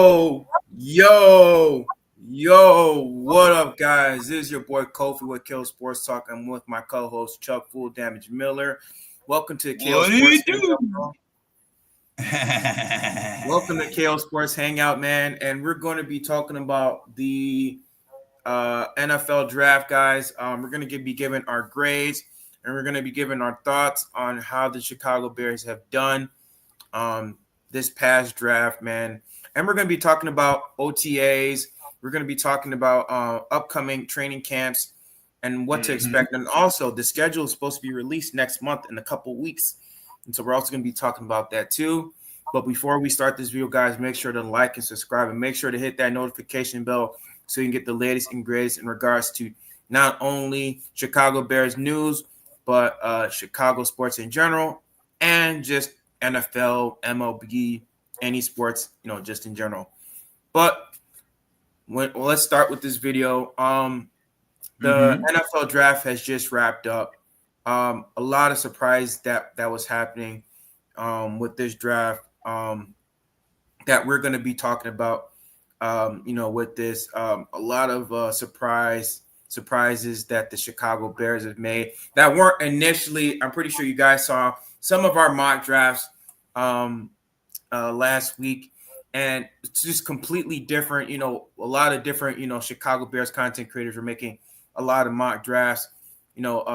Yo, what up, guys? This is your boy Kofi with Kill Sports Talk. I'm with my co-host Chuck Full Damage Miller. Welcome to Kill What do Sports you do? Hangout. Welcome to Kill Sports Hangout, man. And we're going to be talking about the NFL draft, guys. We're going to be giving our grades, and we're going to be giving our thoughts on how the Chicago Bears have done this past draft, man. And we're going to be talking about OTAs. We're going to be talking about upcoming training camps and what to expect. And also, the schedule is supposed to be released next month in a couple weeks. And so we're also going to be talking about that too. But before we start this video, guys, make sure to like and subscribe and make sure to hit that notification bell so you can get the latest and greatest in regards to not only Chicago Bears news, but Chicago sports in general and just NFL, MLB, any sports, just in general. But let's start with this video. The NFL draft has just wrapped up. A lot of surprise that was happening with this draft that we're going to be talking about. With this, a lot of surprises that the Chicago Bears have made that weren't initially. I'm pretty sure you guys saw some of our mock drafts last week, and it's just completely different. A lot of different, Chicago Bears content creators were making a lot of mock drafts,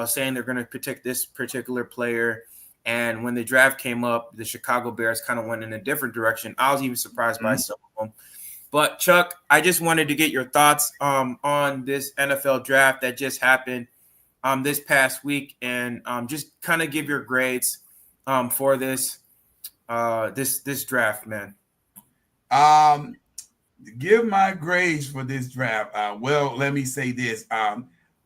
saying they're going to protect this particular player. And when the draft came up, the Chicago Bears kind of went in a different direction. I was even surprised by some of them. But Chuck, I just wanted to get your thoughts on this NFL draft that just happened this past week, and just kind of give your grades for this draft, man. Give my grades for this draft. Well, let me say this.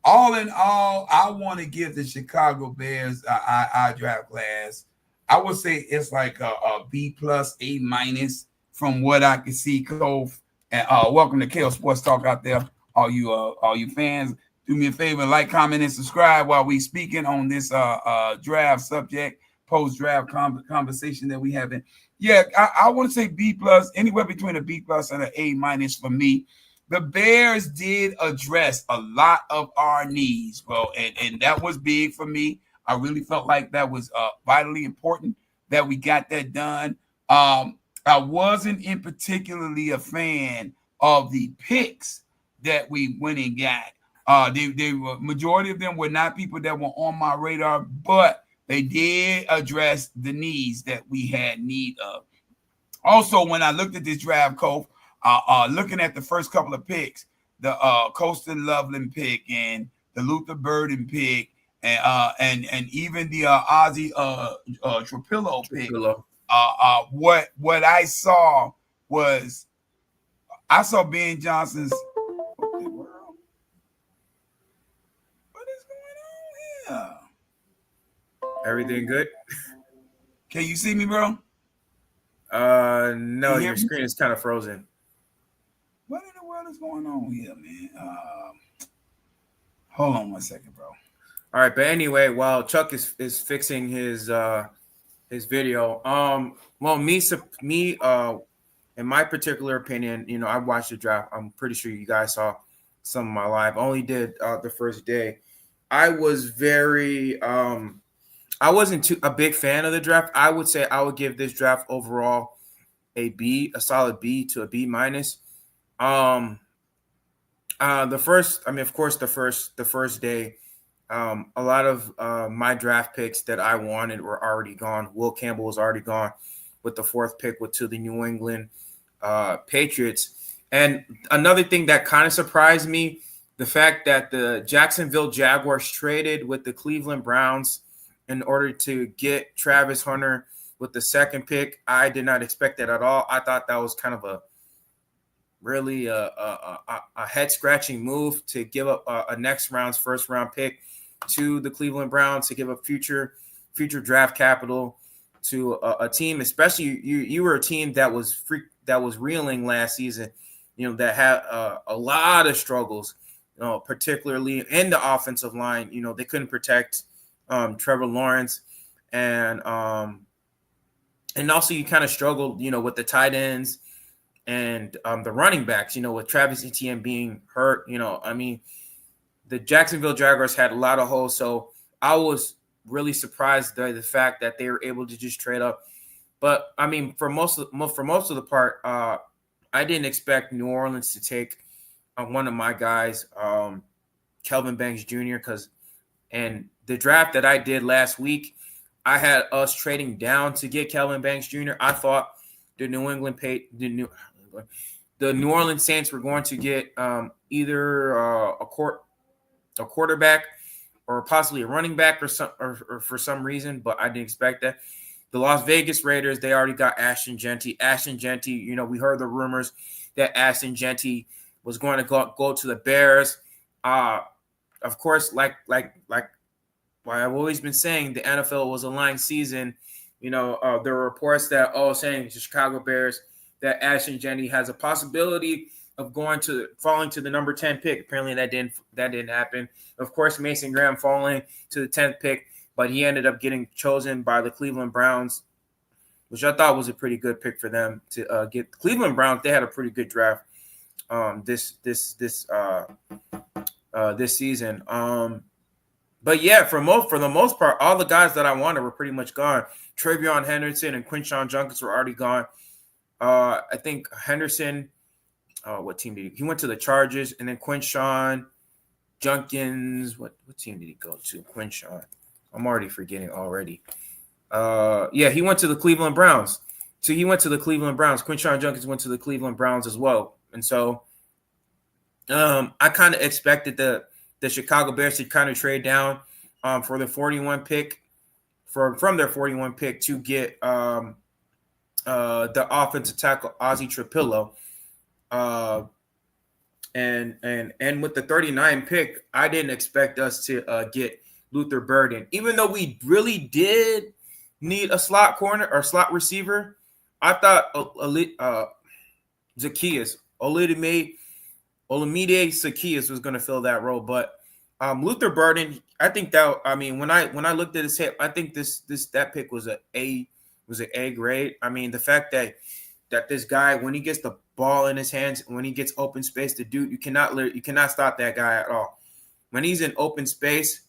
All in all, I want to give the Chicago Bears our draft class. I would say it's like a B plus, A minus from what I can see. Cove, and welcome to KO Sports Talk out there, all you fans. Do me a favor, like, comment, and subscribe while we speaking on this draft subject, post-draft conversation that we having. Yeah, I want to say B plus, anywhere between a B plus and an A minus for me. The Bears did address a lot of our needs, bro, and that was big for me. I really felt like that was vitally important that we got that done. I wasn't in particularly a fan of the picks that we went and got. They were, majority of them were not people that were on my radar, but they did address the needs that we had need of. Also, when I looked at this draft, Cove, looking at the first couple of picks, the Colston Loveland pick and the Luther Burden pick, and even the Ozzy Trapillo pick. What I saw was Ben Johnson's. What the world? What is going on here? Everything good? Can you see me, bro? No, your screen is kind of frozen. What in the world is going on here, man? Hold on 1 second, bro. All right, but anyway, while Chuck is fixing his video, well, me, in my particular opinion, I watched the draft. I'm pretty sure you guys saw some of my live. I only did the first day. I was very I wasn't a big fan of the draft. I would say I would give this draft overall a B, a solid B to a B minus. The first day, a lot of my draft picks that I wanted were already gone. Will Campbell was already gone with the fourth pick to the New England Patriots. And another thing that kind of surprised me, the fact that the Jacksonville Jaguars traded with the Cleveland Browns in order to get Travis Hunter with the second pick. I did not expect that at all. I thought that was kind of a really a head-scratching move to give up a next round's first-round pick to the Cleveland Browns, to give up future draft capital to a team, especially you were a team that was reeling last season, that had a lot of struggles, particularly in the offensive line. They couldn't protect Trevor Lawrence, and also you kind of struggled, with the tight ends and the running backs, with Travis Etienne being hurt, I mean, the Jacksonville Jaguars had a lot of holes. So I was really surprised by the fact that they were able to just trade up. But I mean, for most of the part, I didn't expect New Orleans to take one of my guys, Kelvin Banks Jr. And the draft that I did last week, I had us trading down to get Kelvin Banks Jr. I thought the New Orleans Saints were going to get either a quarterback or possibly a running back or for some reason, but I didn't expect that. The Las Vegas Raiders, they already got Ashton Jeanty. Ashton Jeanty, we heard the rumors that Ashton Jeanty was going to go to the Bears. Of course, like I've always been saying, the NFL was a lying season. There were reports that saying the Chicago Bears that Ashton Jeanty has a possibility of falling to the number 10 pick. Apparently that didn't happen. Of course, Mason Graham falling to the 10th pick, but he ended up getting chosen by the Cleveland Browns, which I thought was a pretty good pick for them to get. Cleveland Browns, they had a pretty good draft this season. But yeah, for the most part, all the guys that I wanted were pretty much gone. Travion Henderson and Quinshon Judkins were already gone. I think Henderson, what team did he went to the Chargers, and then Quinshon Judkins, what team did he go to? Quinshon. I'm already forgetting already. Yeah, he went to the Cleveland Browns. So he went to the Cleveland Browns. Quinshon Judkins went to the Cleveland Browns as well. And so I kind of expected the Chicago Bears to kind of trade down for the 41 pick from their 41 pick to get the offensive tackle Ozzie Trapillo. And with the 39 pick, I didn't expect us to get Luther Burden. Even though we really did need a slot corner or slot receiver, I thought Zaccheaus, Olamide Zaccheaus was going to fill that role. But Luther Burden, I think that, I mean, when I looked at his hip, I think that pick was an A grade. I mean, the fact that this guy, when he gets the ball in his hands, when he gets open space, the dude, you cannot stop that guy at all. When he's in open space,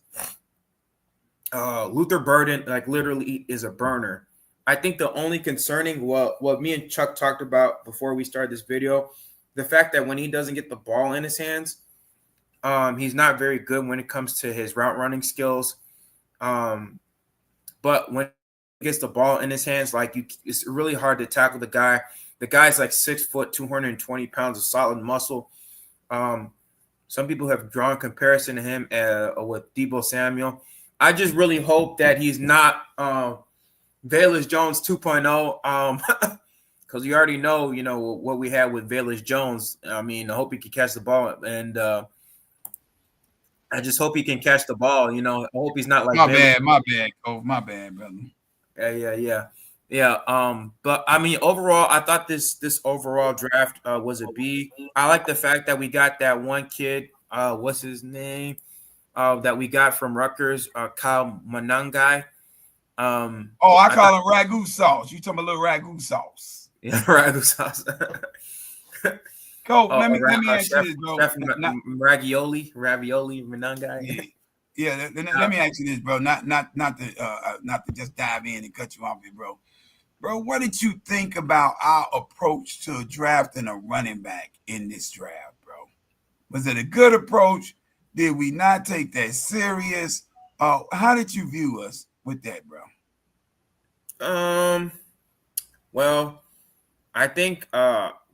Luther Burden, like, literally is a burner. I think the only concerning, what me and Chuck talked about before we started this video, the fact that when he doesn't get the ball in his hands, he's not very good when it comes to his route running skills. But when he gets the ball in his hands, it's really hard to tackle the guy. The guy's like 6 foot, 220 pounds of solid muscle. Some people have drawn comparison to him with Deebo Samuel. I just really hope that he's not Velus Jones 2.0, because you already know, what we had with Velus Jones. I mean, I hope he can catch the ball, and I just hope he can catch the ball. I hope he's not like my bad, Cove. My bad, brother. Yeah. But I mean, overall, I thought this overall draft was a B. I like the fact that we got that one kid. What's his name? That we got from Rutgers, Kyle Monangai. I call him ragu sauce. You talking about little ragu sauce? Yeah, ragu sauce. Let me ask you this, bro. Ravioli, Monangai. Yeah. Let me ask you this, bro. Not to just dive in and cut you off here, bro. Bro, what did you think about our approach to drafting a running back in this draft, bro? Was it a good approach? Did we not take that serious? How did you view us with that, bro? Well, I think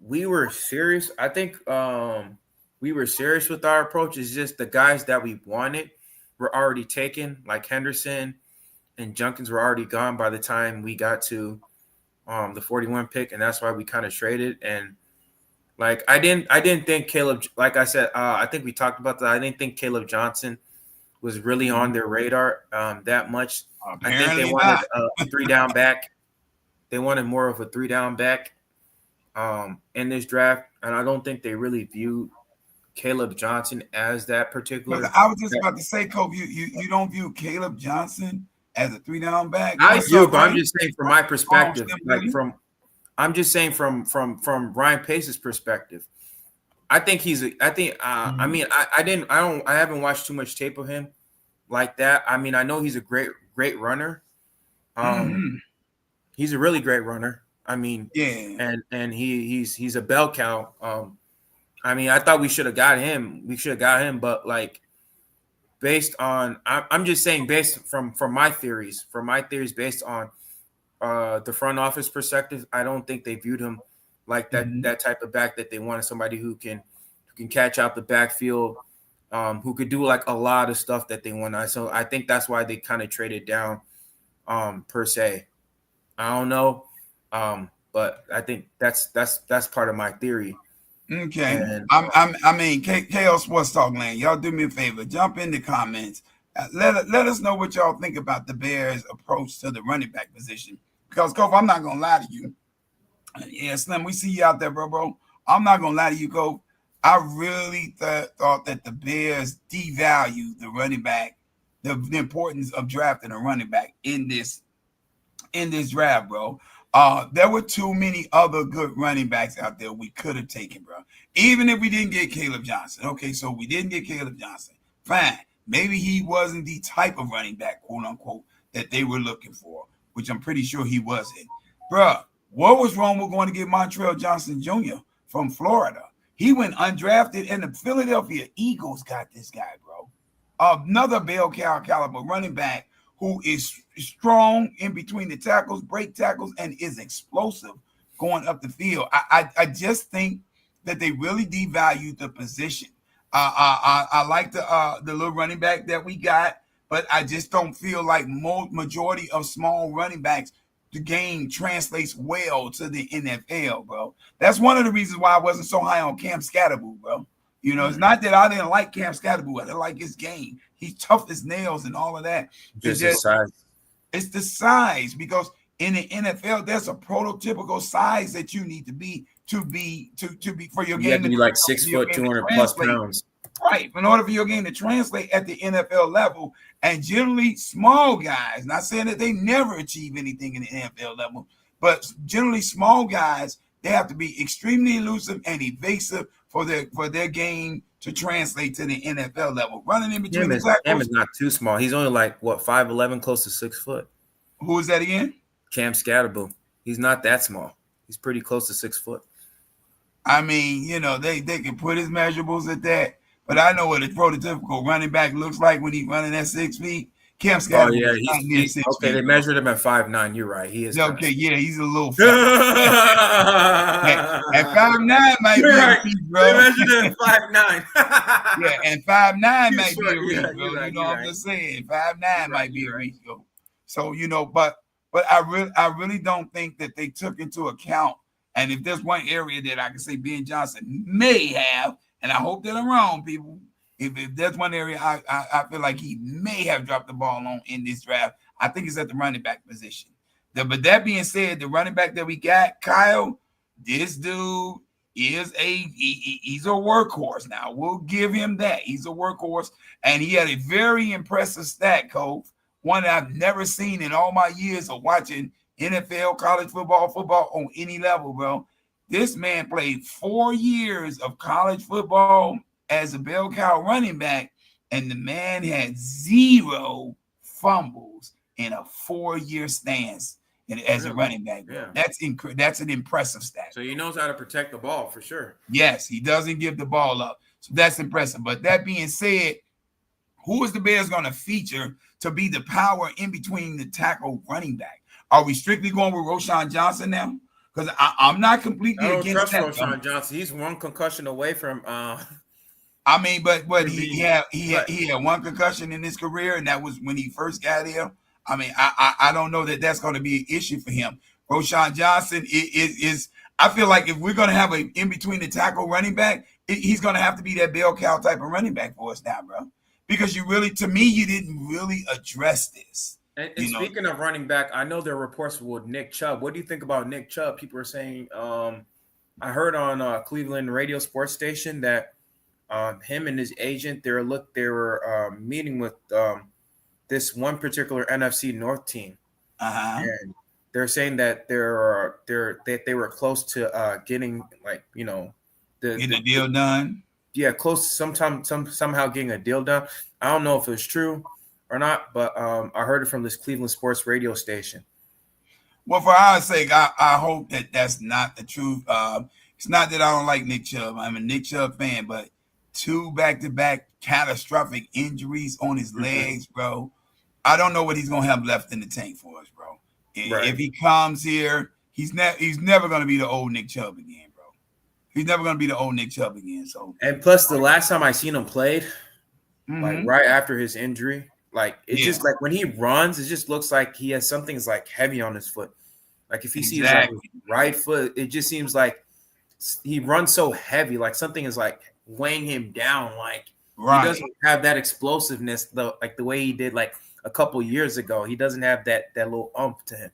we were serious. I think we were serious with our approach. It's just the guys that we wanted were already taken, like Henderson and Judkins were already gone by the time we got to the 41 pick, and that's why we kind of traded. And like, I didn't think Caleb, like I said, I think we talked about that. I didn't think Caleb Johnson was really on their radar that much. Apparently I think they wanted a 3-down back. They wanted more of a 3-down back in this draft, and I don't think they really viewed Caleb Johnson as that particular. Look, I was just about to say, Kobe, you don't view Caleb Johnson as a 3-down back? I do, but I'm just saying from my perspective, like I'm just saying from Ryan Pace's perspective. I think I mean, I haven't watched too much tape of him like that. I mean, I know he's a great runner. Mm-hmm. He's a really great runner. I mean, Yeah. and he's a bell cow. I mean, I thought we should have got him. We should have got him, but like based on, I'm just saying based from my theories, based on the front office perspective, I don't think they viewed him like that type of back that they wanted somebody who can catch out the backfield, who could do like a lot of stuff that they want. So I think that's why they kind of traded down per se. I don't know, but I think that's part of my theory. Okay. And I mean, KO Sports Talk Land. Y'all do me a favor. Jump in the comments. Let us know what y'all think about the Bears' approach to the running back position. Because, Kof, I'm not going to lie to you. Yeah, Slim, we see you out there, bro. I'm not going to lie to you, Kof. I really thought that the Bears devalued the running back, the importance of drafting a running back in this draft, bro. There were too many other good running backs out there we could have taken, bro. Even if we didn't get Caleb Johnson. Okay, so we didn't get Caleb Johnson. Fine. Maybe he wasn't the type of running back, quote unquote, that they were looking for, which I'm pretty sure he wasn't. Bro, what was wrong with going to get Montrell Johnson Jr. from Florida? He went undrafted, and the Philadelphia Eagles got this guy, bro. Another bell cow caliber running back who is strong in between the tackles, break tackles, and is explosive going up the field. I just think that they really devalued the position. I like the little running back that we got, but I just don't feel like majority of small running backs, the game translates well to the NFL, bro. That's one of the reasons why I wasn't so high on Cam Scatterboo, bro. You know, it's not that I didn't like Cam Scatterboo. I didn't like his game. He's tough as nails and all of that. just his size. It's the size, because in the NFL, there's a prototypical size that you need to be for your game. You have to be like 6 foot, 200 plus pounds. Right. In order for your game to translate at the NFL level. And generally small guys, not saying that they never achieve anything in the NFL level, but generally small guys, they have to be extremely elusive and evasive for their game to translate to the NFL level. Running in between the tackles. Cam is not too small. He's only like, what, 5'11", close to 6 foot. Who is that again? Cam Scatterboo. He's not that small. He's pretty close to 6 foot. I mean, you know, they can put his measurables at that, but I know what a prototypical running back looks like when he's running at 6 feet. Cam Scatterboo. Oh, yeah. He's okay, they measured him at 5'9". You're right. He is. Okay, yeah, he's a little fat. At 5'9" might be a reach, bro. They measured him at 5'9". Yeah, and 5'9" might be a reach, yeah, bro. Right, you know what I'm just saying? 5'9" might be a reach, bro. So, you know, but I really don't think that they took into account. And if there's one area that I can say Ben Johnson may have, and I hope that I'm wrong, people. If there's one area I feel like he may have dropped the ball on in this draft, I think it's at the running back position. But that being said, the running back that we got, Kyle, this dude is he's a workhorse. Now we'll give him that. He's a workhorse, and he had a very impressive stat, Cove. One that I've never seen in all my years of watching NFL, college football on any level, bro. This man played 4 years of college football as a bell cow running back, and the man had 0 fumbles in a 4-year stance as a running back. Yeah. That's an impressive stat. So he knows how to protect the ball for sure. Yes, he doesn't give the ball up. So that's impressive. But that being said, who is the Bears going to feature to be the power in between the tackle running back? Are we strictly going with Roschon Johnson now? Because I'm not completely against that. Roschon Johnson. He's one concussion away from I mean, but he had 1 concussion in his career, and that was when he first got here. I mean, I don't know that that's going to be an issue for him. Roschon Johnson is I feel like if we're going to have a in between the tackle running back, he's going to have to be that bell cow type of running back for us now, bro. Because you didn't really address this. And speaking of running back, I know there are reports with Nick Chubb. What do you think about Nick Chubb? People are saying, I heard on Cleveland radio sports station that him and his agent, they were meeting with this one particular NFC North team. Uh-huh. And they're saying that they were close to getting like Get a deal done. Yeah, close somehow getting a deal done. I don't know if it's true or not, but I heard it from this Cleveland sports radio station. Well, for our sake, I hope that that's not the truth. It's not that I don't like Nick Chubb. I'm a Nick Chubb fan, but 2 back-to-back catastrophic injuries on his legs, bro. I don't know what he's gonna have left in the tank for us, bro. Right. If he comes here, he's never gonna be the old Nick Chubb again, bro. He's never gonna be the old Nick Chubb again. So, and plus, the last time I seen him played, like right after his injury, like it's just like when he runs, it just looks like he has something's like heavy on his foot. Like if you see his like, right foot, it just seems like he runs so heavy, like something is like weighing him down. Like he doesn't have that explosiveness though, like the way he did like a couple years ago. He doesn't have that little umph to him,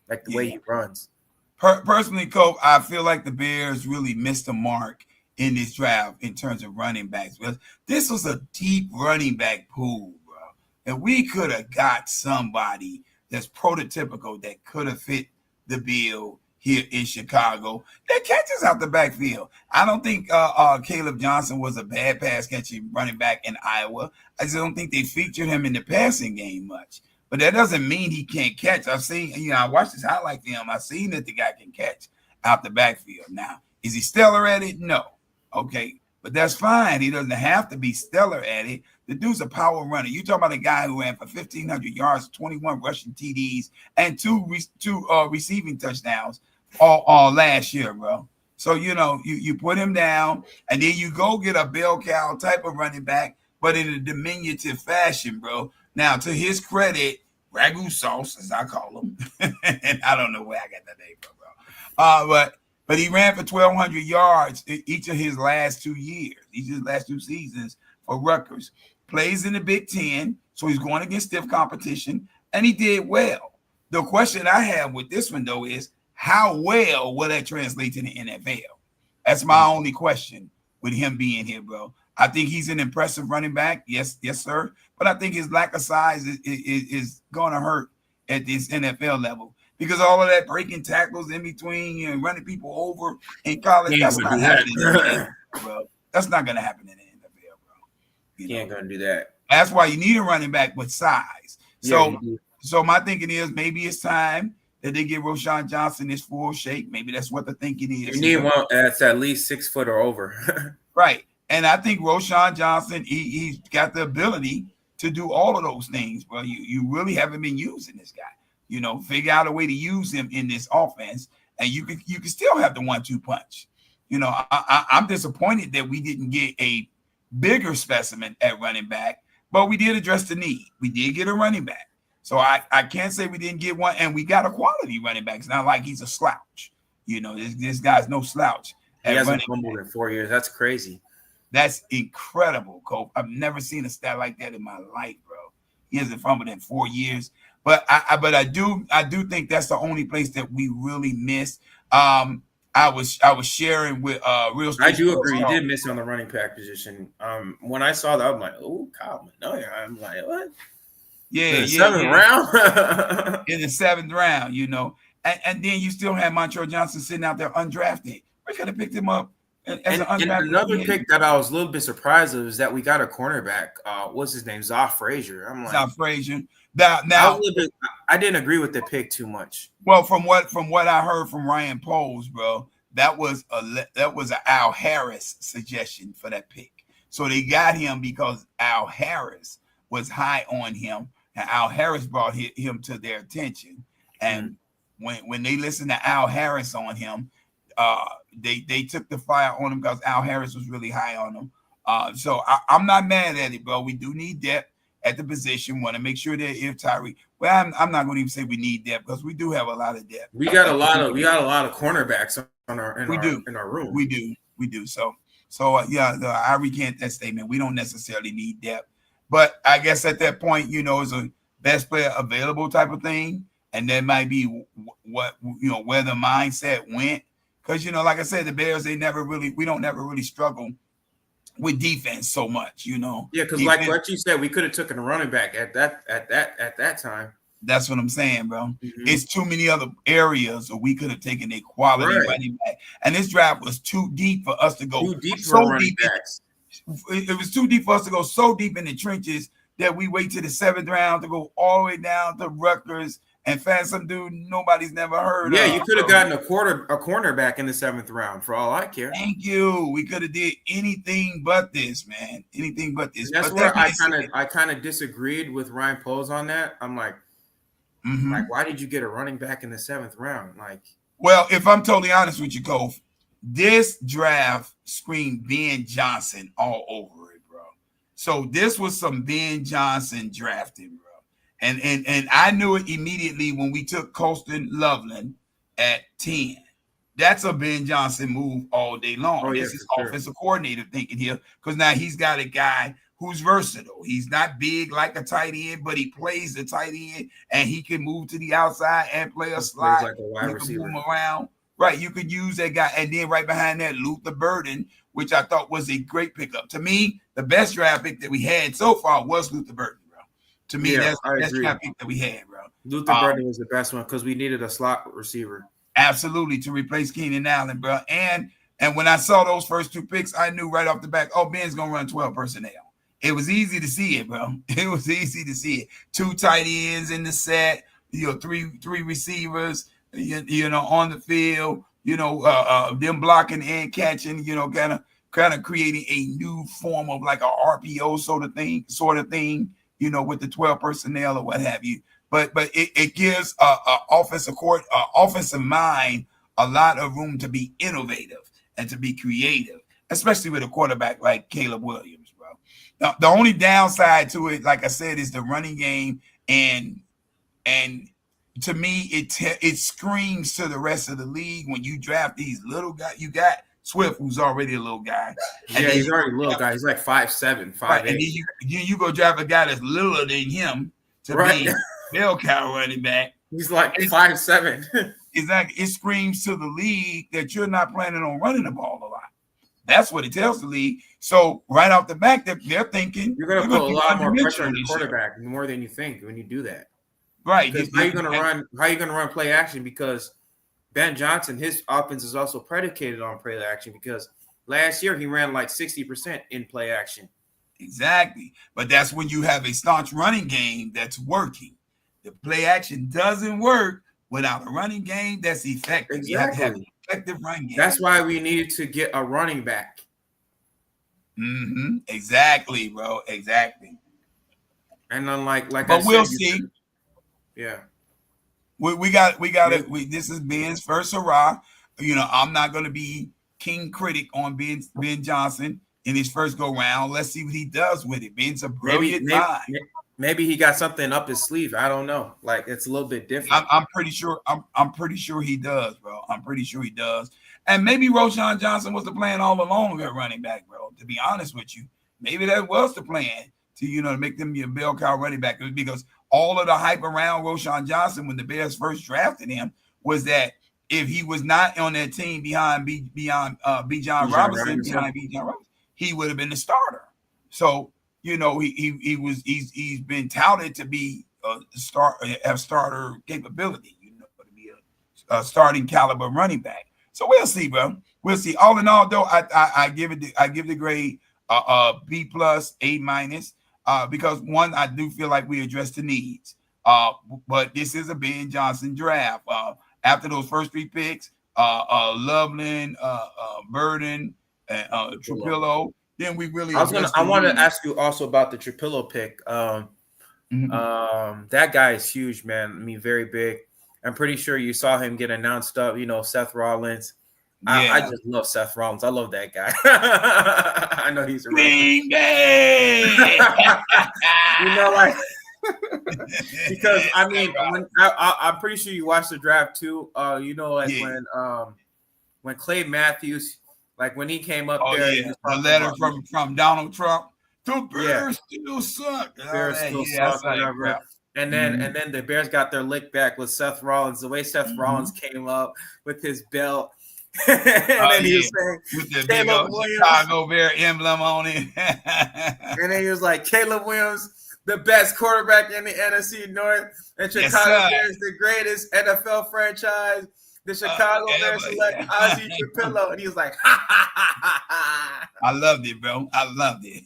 like the way he runs. Personally, Coach, I feel like the Bears really missed the mark in this draft in terms of running backs. Because this was a deep running back pool, bro. And we could have got somebody that's prototypical that could have fit the bill here in Chicago that catches out the backfield. I don't think Caleb Johnson was a bad pass catching running back in Iowa. I just don't think they featured him in the passing game much. But that doesn't mean he can't catch. I've seen, I watched his highlight film. I've seen that the guy can catch out the backfield. Now, is he stellar at it? No. Okay. But that's fine. He doesn't have to be stellar at it. The dude's a power runner. You talk about a guy who ran for 1,500 yards, 21 rushing TDs, and two receiving touchdowns all last year, bro. So, you put him down, and then you go get a bell cow type of running back, but in a diminutive fashion, bro. Now, to his credit, Ragu Sauce, as I call him, and I don't know where I got that name from, bro. But he ran for 1,200 yards each of his last 2 years, each of his last 2 seasons for Rutgers. Plays in the Big Ten, so he's going against stiff competition, and he did well. The question I have with this one, though, is how well will that translate to the NFL? That's my only question with him being here, bro. I think he's an impressive running back. Yes, sir. But I think his lack of size is going to hurt at this NFL level because all of that breaking tackles in between and running people over in college, that's not happening in the NFL, bro. That's not going to happen in the NFL, bro. He ain't going to do that. That's why you need a running back with size. So my thinking is maybe it's time that they give Roschon Johnson his full shake. Maybe that's what the thinking is. You need one that's at least 6 foot or over. Right. And I think Roschon Johnson, he's got the ability to do all of those things, bro. You really haven't been using this guy. Figure out a way to use him in this offense, and you can still have the 1-2 punch. I'm disappointed that we didn't get a bigger specimen at running back, but we did address the need. We did get a running back. So I can't say we didn't get one, and we got a quality running back. It's not like he's a slouch. This guy's no slouch. He hasn't fumbled in 4 years. That's crazy. That's incredible, Cope. I've never seen a stat like that in my life, bro. He hasn't fumbled in 4 years. But I do think that's the only place that we really missed. I was sharing with Real Street. I do agree. You did miss on the running back position. When I saw that, I'm like, oh, Kyle Manoia. I'm like, what? Yeah, seventh round. In the 7th round, and then you still had Montreal Johnson sitting out there undrafted. We could have picked him up. And another pick that I was a little bit surprised of is that we got a cornerback. What's his name? Zoff Frazier. I'm like Zoff Frazier. Now I didn't agree with the pick too much. Well, from what I heard from Ryan Poles, bro, that was an Al Harris suggestion for that pick. So they got him because Al Harris was high on him, and Al Harris brought him to their attention. And when they listened to Al Harris on him, they took the fire on him because Al Harris was really high on him. So I'm not mad at it, bro. We do need depth at the position. Want to make sure that if Tyree, well, I'm not going to even say we need depth because we do have a lot of depth. We got a lot of cornerbacks in our room. We do. So I recant that statement. We don't necessarily need depth, but I guess at that point, it's a best player available type of thing, and that might be what where the mindset went. Because, like I said, the Bears, we don't never really struggle with defense so much, Yeah, because like what you said, we could have taken a running back at that time. That's what I'm saying, bro. Mhm. It's too many other areas where we could have taken a quality Right. running back. And this draft was too deep for us to go Too deep for so running deep. backs. It was too deep for us to go so deep in the trenches that we wait to the 7th round to go all the way down to Rutgers and find some dude nobody's never heard Yeah, of. you could have gotten a cornerback in the 7th round for all I care. Thank you. We could have did anything but this, man. Anything but this. And that's But where that I kind of disagreed with Ryan Poles on that. I'm like, why did you get a running back in the 7th round? Like, well, if I'm totally honest with you, Cole, this draft screamed Ben Johnson all over it, bro. So this was some Ben Johnson drafting, bro. And I knew it immediately when we took Colston Loveland at 10. That's a Ben Johnson move all day long. Oh, yeah, this is sure. offensive coordinator thinking here, because now he's got a guy who's versatile. He's not big like a tight end, but he plays the tight end, and he can move to the outside and play a slide. Like a wide receiver. Move around. Right, you could use that guy. And then right behind that, Luther Burden, which I thought was a great pickup. To me, the best draft pick that we had so far was Luther Burden, bro. To me, that's the best draft pick that we had, bro. Luther Burden was the best one because we needed a slot receiver. Absolutely, to replace Keenan Allen, bro. And when I saw those first 2 picks, I knew right off the back, Ben's going to run 12 personnel. It was easy to see it, bro. It was easy to see it. 2 tight ends in the set, three receivers, on the field, them blocking and catching, kind of creating a new form of like a RPO sort of thing, with the 12 personnel or what have you. But it gives offensive mind a lot of room to be innovative and to be creative, especially with a quarterback like Caleb Williams, bro. Now, the only downside to it, like I said, is the running game, and to me, it screams to the rest of the league when you draft these little guys. You got Swift, who's already a little guy. Yeah, he's already a little guy. He's like 5'7", 5'8". Right, and then you go draft a guy that's littler than him to be bell cow running back. He's like 5'7". Exactly. It screams to the league that you're not planning on running the ball a lot. That's what it tells the league. So right off the back, they're thinking you're going to put a lot more pressure on the quarterback more than you think when you do that. Right. How are you going to run play action? Because Ben Johnson, his offense is also predicated on play action, because last year he ran like 60% in play action. Exactly. But that's when you have a staunch running game that's working. The play action doesn't work without a running game that's effective. Exactly. You have to have an effective running game. That's why we needed to get a running back. Exactly, bro. Exactly. And then but we'll see. Yeah. We got it. This is Ben's first hurrah. I'm not going to be king critic on Ben Johnson in his first go round. Let's see what he does with it. Ben's a brilliant guy. Maybe he got something up his sleeve. I don't know. Like, it's a little bit different. I'm pretty sure. I'm pretty sure he does, bro. I'm pretty sure he does. And maybe Roschon Johnson was the plan all along at running back, bro. To be honest with you, maybe that was the plan to make them your bell cow running back, because all of the hype around Roschon Johnson when the Bears first drafted him was that if he was not on that team behind Bijan Robinson, he would have been the starter. So he's been touted to be have starter capability, to be a starting caliber running back. So we'll see, bro. We'll see. All in all, though, I give the grade B+, A-, because one, I do feel like we addressed the needs. But this is a Ben Johnson draft. After those first 3 picks, Loveland, Burden, Trapillo, then we really. I wanted to ask you also about the Trapillo pick. That guy is huge, man. I mean, very big. I'm pretty sure you saw him get announced up. Seth Rollins. Yeah. I just love Seth Rollins. I love that guy. I know he's a Green Bay. Because I mean, I'm pretty sure you watched the draft too. When Clay Matthews, when he came up there, the letter from Donald Trump. The Bears still suck. Bears still suck. Whatever. And then the Bears got their lick back with Seth Rollins. The way Seth Rollins came up with his belt. And then he was saying, with the big Chicago Bear emblem on it. And then he was like, Caleb Williams, the best quarterback in the NFC North, and Yes, Chicago sir. Bears, the greatest NFL franchise. The Chicago Bears select Ozzie Trapillo, and he was like, ha ha ha ha ha. I loved it, bro. I loved it.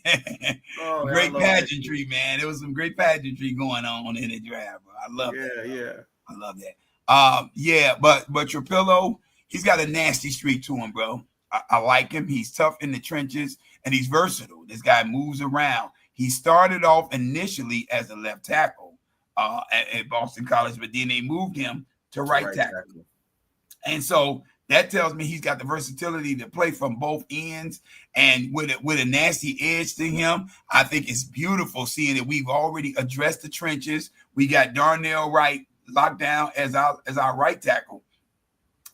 Oh, man, Great pageantry, man. There was some great pageantry going on in the draft, bro. I love that. Yeah. I love that. But Trapillo, he's got a nasty streak to him, bro. I like him. He's tough in the trenches and he's versatile. This guy moves around. He started off initially as a left tackle at Boston College, but then they moved him to right tackle. And so that tells me he's got the versatility to play from both ends, and with a nasty edge to him. I think it's beautiful seeing that we've already addressed the trenches. We got Darnell Wright locked down as our right tackle.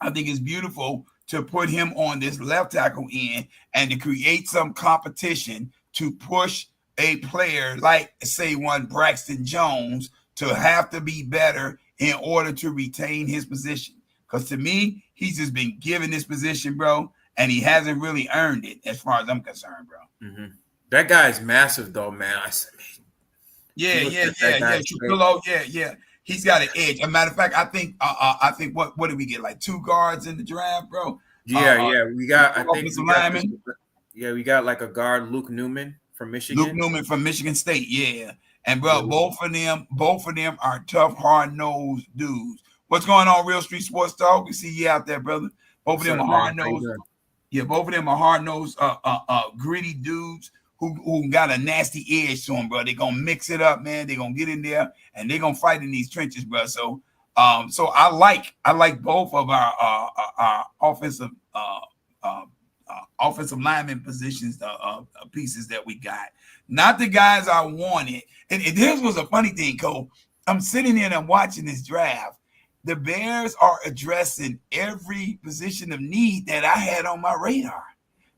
I think it's beautiful to put him on this left tackle end and to create some competition to push a player like, say, one Braxton Jones to have to be better in order to retain his position. Because to me, he's just been given this position, bro, and he hasn't really earned it as far as I'm concerned, bro. Mm-hmm. That guy's massive, though, man. Yeah. Trapillo, yeah. He's got an edge. As a matter of fact, I think what did we get? Like 2 guards in the draft, bro? Yeah. We got, we got like a guard, Luke Newman from Michigan. Luke Newman from Michigan State, yeah. And bro, both of them are tough, hard-nosed dudes. What's going on, Real Street Sports Talk? We see you out there, brother. Both of them are hard-nosed. Yeah, both of them are hard-nosed, gritty dudes who got a nasty edge to them, bro. They're gonna mix it up, man. They're gonna get in there and they're gonna fight in these trenches, bro. So I like both of our offensive lineman positions, pieces that we got. Not the guys I wanted. And this was a funny thing, Cole. I'm sitting there and I'm watching this draft. The Bears are addressing every position of need that I had on my radar,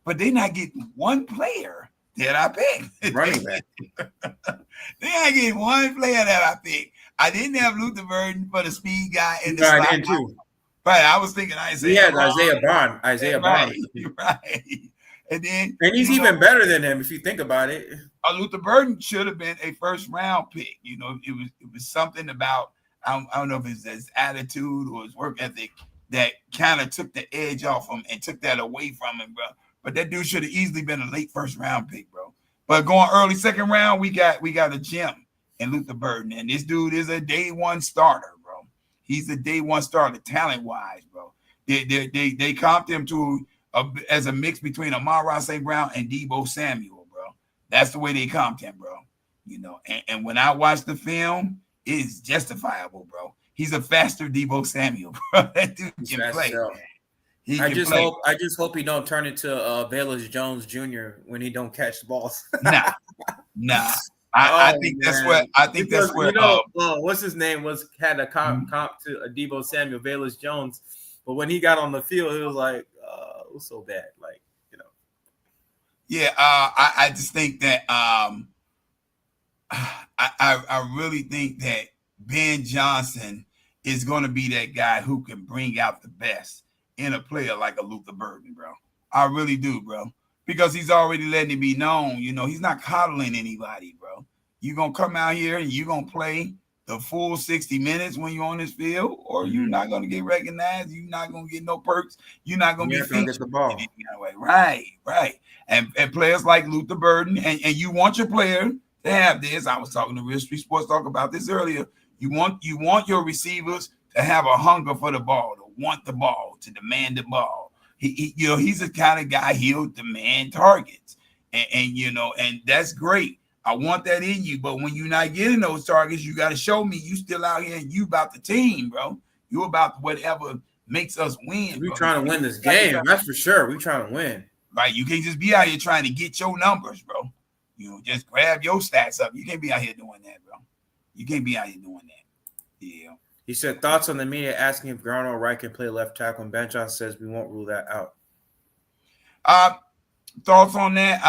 but they're not getting one player that I picked. Running back. They're not getting one player that I picked. I didn't have Luther Burden for the speed guy in the slot. I did too. Right, I was thinking Isaiah. He had Isaiah Bond. Right. And he's even better than him if you think about it. Luther Burden should have been a first-round pick. You know, it was something about, I don't know if it's his attitude or his work ethic that kind of took the edge off him and took that away from him, bro. But that dude should have easily been a late first-round pick, bro. But going early second round, we got a gem in Luther Burden, and this dude is a day one starter, bro. He's a day one starter, talent-wise, bro. They comped him to as a mix between Amon-Ra St. Brown and Deebo Samuel, bro. That's the way they comped him, bro. You know, and when I watched the film, it is justifiable, bro. He's a faster Deebo Samuel, bro. That dude can play. I just hope he don't turn into Velus Jones Jr. when he don't catch the balls. Nah. I think that's where what's his name had a comp to Deebo Samuel, Velus Jones, but when he got on the field, it was like it was so bad, like, you know. Yeah, I just think that I really think that Ben Johnson is going to be that guy who can bring out the best in a player like a Luther Burden, bro. I really do, bro. Because he's already letting it be known, you know, he's not coddling anybody, bro. You're going to come out here and you're going to play the full 60 minutes when you're on this field, or you're not going to get recognized. You're not going to get no perks. You're not going to be featured. Get the ball. Right. And players like Luther Burden, and you want your player to have this. I was talking to Real Street Sports Talk about this earlier. You want your receivers to have a hunger for the ball, to want the ball, to demand the ball. He's the kind of guy, he'll demand targets, and that's great. I want that in you, but when you're not getting those targets, you got to show me you still out here and you about the team, bro. You about whatever makes us win. We're trying to win this game, that's for sure. We're trying to win. Right, you can't just be out here trying to get your numbers, bro. You know, just grab your stats up. You can't be out here doing that, bro. You can't be out here doing that. Yeah. He said, thoughts on the media asking if Darnell Wright can play left tackle, and Ben Johnson says we won't rule that out. Thoughts on that?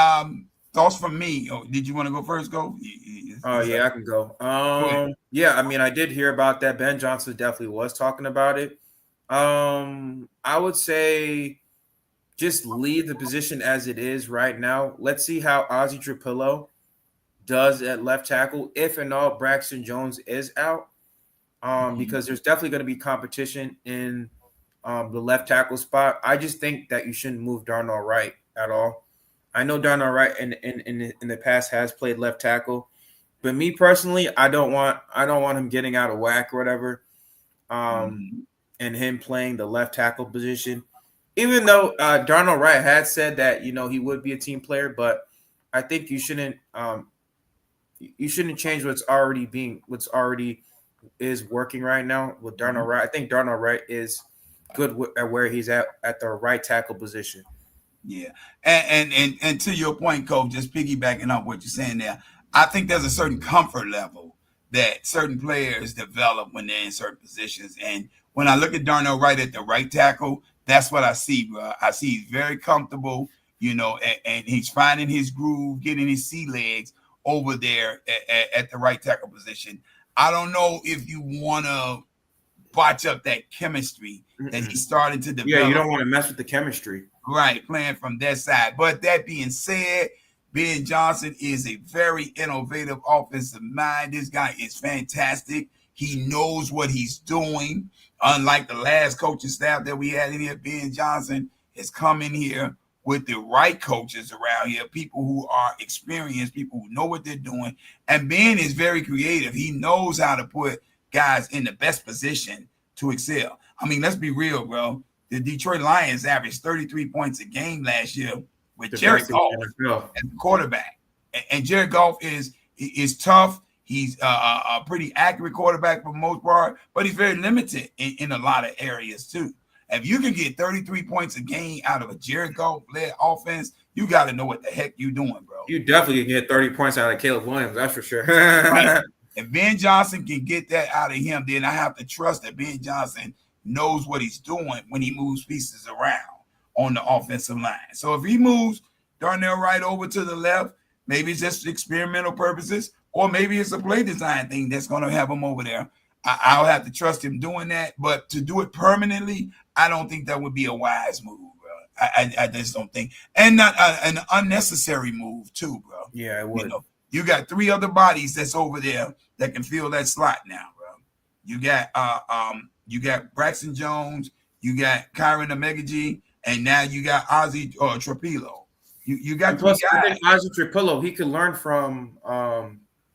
Thoughts from me. Oh, did you want to go first? Go. Oh, yeah, I can go. Yeah, I mean, I did hear about that. Ben Johnson definitely was talking about it. I would say just leave the position as it is right now. Let's see how Ozzie Trapillo does at left tackle if and all Braxton Jones is out, because there's definitely going to be competition in the left tackle spot. I just think that you shouldn't move Darnell Wright at all. I know Darnell Wright in the past has played left tackle, but me personally, I don't want him getting out of whack or whatever, and him playing the left tackle position. Even though Darnell Wright had said that he would be a team player, but I think you shouldn't change what's already is working right now with Darnell Wright. I think Darnell Wright is good at where he's at the right tackle position. Yeah, and to your point, Coach, just piggybacking off what you're saying there, I think there's a certain comfort level that certain players develop when they're in certain positions. And when I look at Darnell Wright at the right tackle, that's what I see, bro. I see he's very comfortable, and he's finding his groove, getting his sea legs over there at the right tackle position. I don't know if you want to botch up that chemistry that he's starting to develop. Yeah, you don't want to mess with the chemistry. Right, playing from that side. But that being said, Ben Johnson is a very innovative offensive mind. This guy is fantastic. He knows what he's doing. Unlike the last coaching staff that we had in here, Ben Johnson has come in here with the right coaches around here, people who are experienced, people who know what they're doing. And Ben is very creative. He knows how to put guys in the best position to excel. I mean, let's be real, bro. The Detroit Lions averaged 33 points a game last year with Jared Goff as the quarterback. And Jared Goff is tough. He's a pretty accurate quarterback for the most part, but he's very limited in a lot of areas too. If you can get 33 points a game out of a Jared Goff-led offense, you got to know what the heck you're doing, bro. You definitely can get 30 points out of Caleb Williams, that's for sure. Right. If Ben Johnson can get that out of him, then I have to trust that Ben Johnson knows what he's doing when he moves pieces around on the offensive line. So if he moves Darnell Wright over to the left, maybe it's just experimental purposes, or maybe it's a play design thing that's going to have him over there. I'll have to trust him doing that. But to do it permanently, I don't think that would be a wise move, bro. I just don't think. And not an unnecessary move, too, bro. Yeah, it would. You got three other bodies that's over there that can fill that slot now, bro. You got Braxton Jones, you got Kyron Amegaji, and now you got Ozzy Trapilo. You got plus, I think Ozzy Trapilo, he can learn from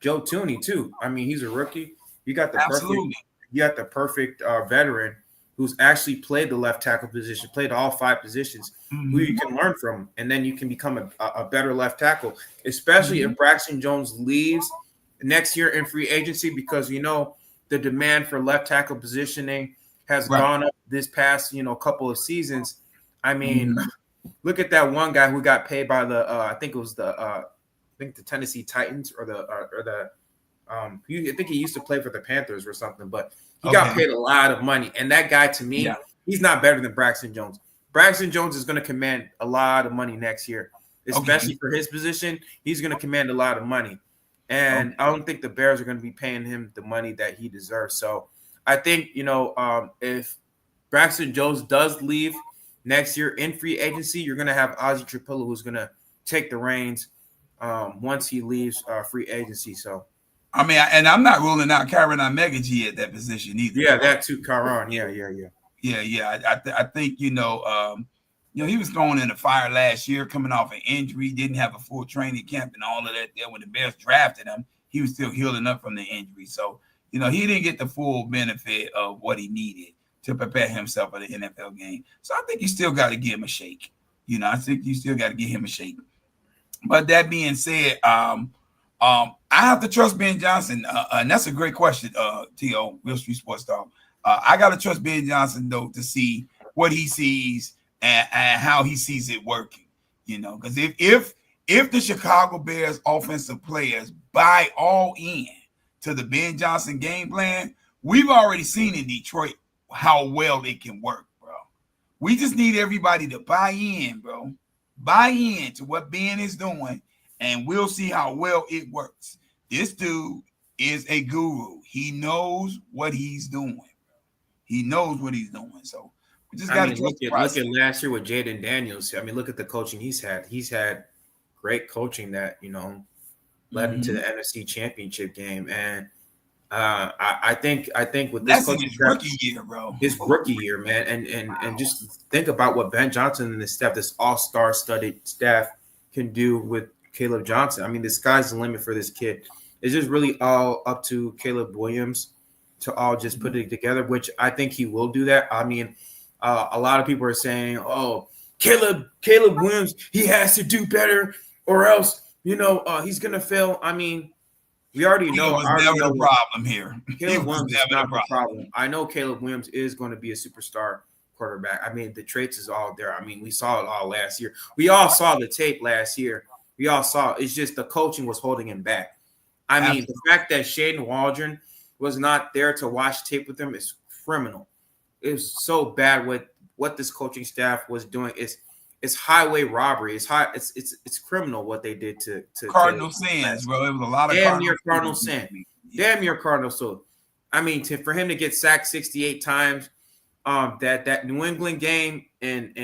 Joe Thuney too. I mean, he's a rookie. You got the perfect veteran who's actually played the left tackle position, played all five positions, who you can learn from, and then you can become a better left tackle, especially if Braxton Jones leaves next year in free agency, because the demand for left tackle positioning has gone up this past couple of seasons. I mean, look at that one guy who got paid by the I think the Tennessee Titans I think he used to play for the Panthers or something, but he got paid a lot of money. And that guy, to me, he's not better than Braxton Jones. Braxton Jones is going to command a lot of money next year, especially for his position. He's going to command a lot of money. And I don't think the Bears are going to be paying him the money that he deserves. So I think, if Braxton Jones does leave next year in free agency, you're going to have Ozzy Trapilo, who's going to take the reins once he leaves free agency. So, I mean, and I'm not ruling out Kyron Amegaji at that position either. Yeah, that too, Kyron. Yeah. I think, he was thrown in the fire last year coming off an injury, didn't have a full training camp and all of that. There when the Bears drafted him, he was still healing up from the injury. So, he didn't get the full benefit of what he needed to prepare himself for the NFL game. So I think you still got to give him a shake. I think you still got to give him a shake. But that being said, I have to trust Ben Johnson, and that's a great question, T.O., Real Street Sports Talk. I got to trust Ben Johnson, though, to see what he sees and how he sees it working, because if the Chicago Bears offensive players buy all in to the Ben Johnson game plan, we've already seen in Detroit how well it can work, bro. We just need everybody to buy in, bro. Buy in to what Ben is doing, and we'll see how well it works. This dude is a guru. He knows what he's doing. He knows what he's doing. So we just got to look at last year with Jaden Daniels. I mean, look at the coaching he's had. He's had great coaching that, led him to the NFC Championship game. And I think with this That's in coaching his staff, rookie year, bro. his rookie year, man, and just think about what Ben Johnson and this staff, this all-star studded staff, can do with Caleb Johnson. I mean, the sky's the limit for this kid. It's just really all up to Caleb Williams to all just put it together, which I think he will do that. I mean, a lot of people are saying, "Oh, Caleb Williams, he has to do better, or else he's gonna fail." I mean, we already know. He was never the problem here. Caleb Williams is not the problem. I know Caleb Williams is going to be a superstar quarterback. I mean, the traits is all there. I mean, we saw it all last year. We all saw the tape last year. We all saw it. It's just the coaching was holding him back. I mean, the fact that Shaden Waldron was not there to watch tape with him is criminal. It was so bad with what this coaching staff was doing. It's highway robbery. It's criminal what they did to Cardinal sins, bro. It was a lot of damn near Cardinal sin. Damn near Cardinal. So, I mean, for him to get sacked 68 times, that New England game and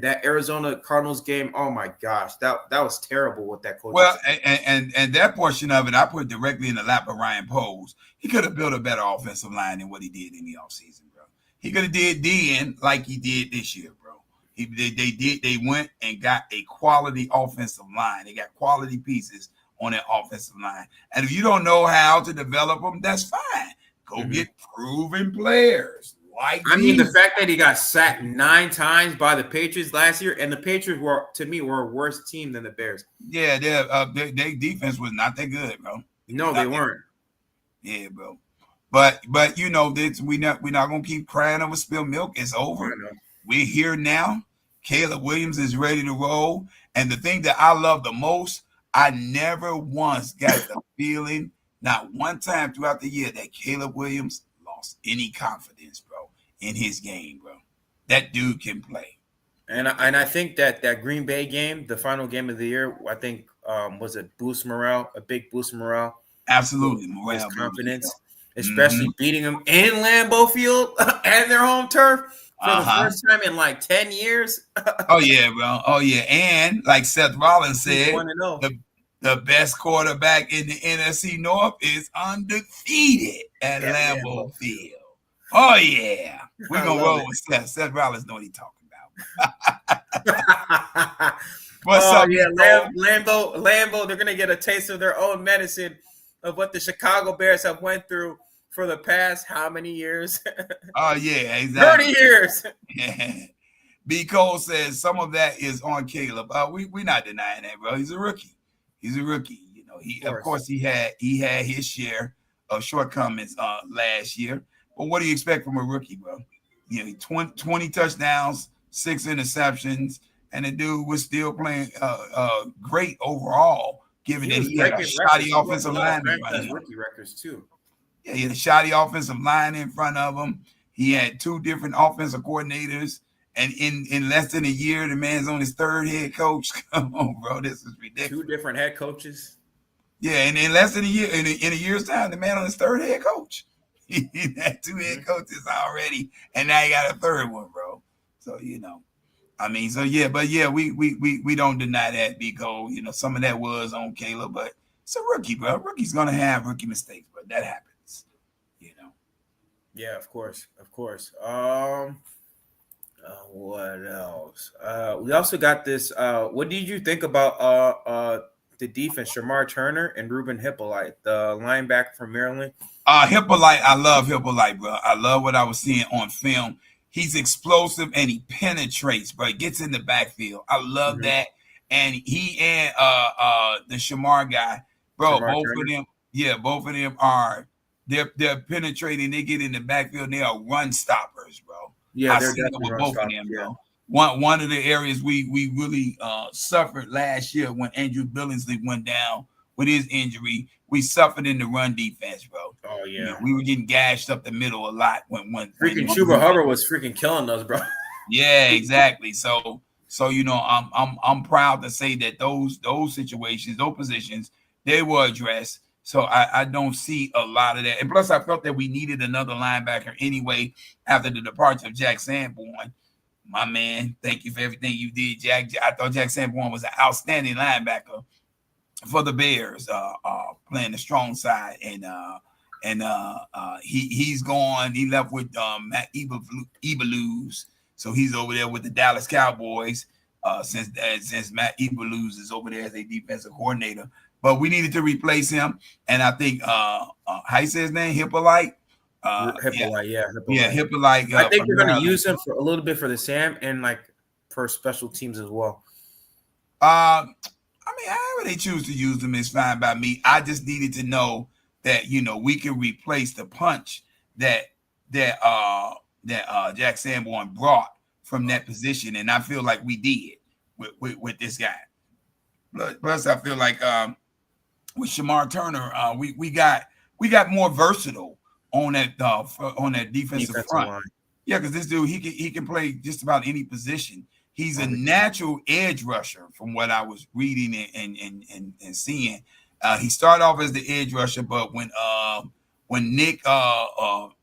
that Arizona Cardinals game, oh my gosh, that was terrible what that coach. Well, and that portion of it, I put directly in the lap of Ryan Poles. He could have built a better offensive line than what he did in the offseason, bro. He could have did then like he did this year, bro. They went and got a quality offensive line. They got quality pieces on their offensive line. And if you don't know how to develop them, that's fine. Go get proven players. I mean, the fact that he got sacked 9 times by the Patriots last year, and the Patriots were a worse team than the Bears. Yeah, their defense was not that good, bro. No, they weren't. Yeah, bro. But you know, we're not gonna keep crying over spilled milk. It's over. We're here now. Caleb Williams is ready to roll. And the thing that I love the most, I never once got the feeling, not one time throughout the year, that Caleb Williams lost any confidence, bro, in his game, bro. That dude can play. And I think that Green Bay game, the final game of the year, I think was a big boost morale. Absolutely, his confidence, especially beating them in Lambeau Field and their home turf for the first time in like 10 years. Oh yeah, bro. Oh yeah, and like Seth Rollins said, the best quarterback in the NFC North is undefeated at Lambeau Field. Oh yeah, we're gonna roll with Seth. Seth Rollins know what he's talking about. What's up? Yeah, Lambeau. They're gonna get a taste of their own medicine of what the Chicago Bears have went through for the past how many years? Oh yeah, exactly. 30 years. Yeah. B. Cole says some of that is on Caleb. We're not denying that, bro. He's a rookie. You know, of course he had his share of shortcomings last year. But what do you expect from a rookie, bro? You know, 20 touchdowns, 6 interceptions, and the dude was still playing great overall, given that he had a shoddy offensive line. Rookie records too. Yeah, he had a shoddy offensive line in front of him. He had 2 different offensive coordinators. And in less than a year, the man's on his 3rd head coach. Come on, bro. This is ridiculous. 2 different head coaches. Yeah, and in less than a year, in a year's time, the man on his 3rd head coach. He had 2 head coaches already, and now he got a 3rd one, bro. So, you know. I mean, so yeah, but yeah, we don't deny that because, you know, some of that was on Caleb, but it's a rookie, bro. Rookie's gonna have rookie mistakes, but that happens, you know. Yeah, of course. What else? We also got this. What did you think about the defense, Shamar Turner and Ruben Hippolyte, the linebacker from Maryland? Hippolyte, I love Hippolyte, bro. I love what I was seeing on film. He's explosive and he penetrates, bro. He gets in the backfield. I love that. And he and the Shamar guy, bro, both of them are they're penetrating. They get in the backfield. They are run stoppers, bro. Yeah, I see them with both of them, bro. One of the areas we really suffered last year when Andrew Billingsley went down with his injury, we suffered in the run defense, bro. Oh yeah, you know, we were getting gashed up the middle a lot when Chuba Hubbard was freaking killing us, bro. Yeah, exactly. So you know, I'm proud to say that those situations, those positions, they were addressed. So I don't see a lot of that. And plus, I felt that we needed another linebacker anyway after the departure of Jack Sanborn. My man, thank you for everything you did, Jack. I thought Jack Sanborn was an outstanding linebacker. for the Bears, playing the strong side, and he's gone. He left with Matt Eberflus, so he's over there with the Dallas Cowboys. Since Matt Eberflus is over there as a defensive coordinator, but we needed to replace him, and I think how you say his name, Hippolyte. Hippolyte. Yeah, Hippolyte. I think they're going to use him for a little bit for the Sam and like for special teams as well. I mean, however they choose to use them is fine by me. I just needed to know that we can replace the punch that Jack Sanborn brought from that position, and I feel like we did with this guy. Plus, I feel like with Shemar Turner, we got more versatile on that defensive front. Line. Yeah, because this dude he can play just about any position. He's a natural edge rusher, from what I was reading and seeing. He started off as the edge rusher, but when Nick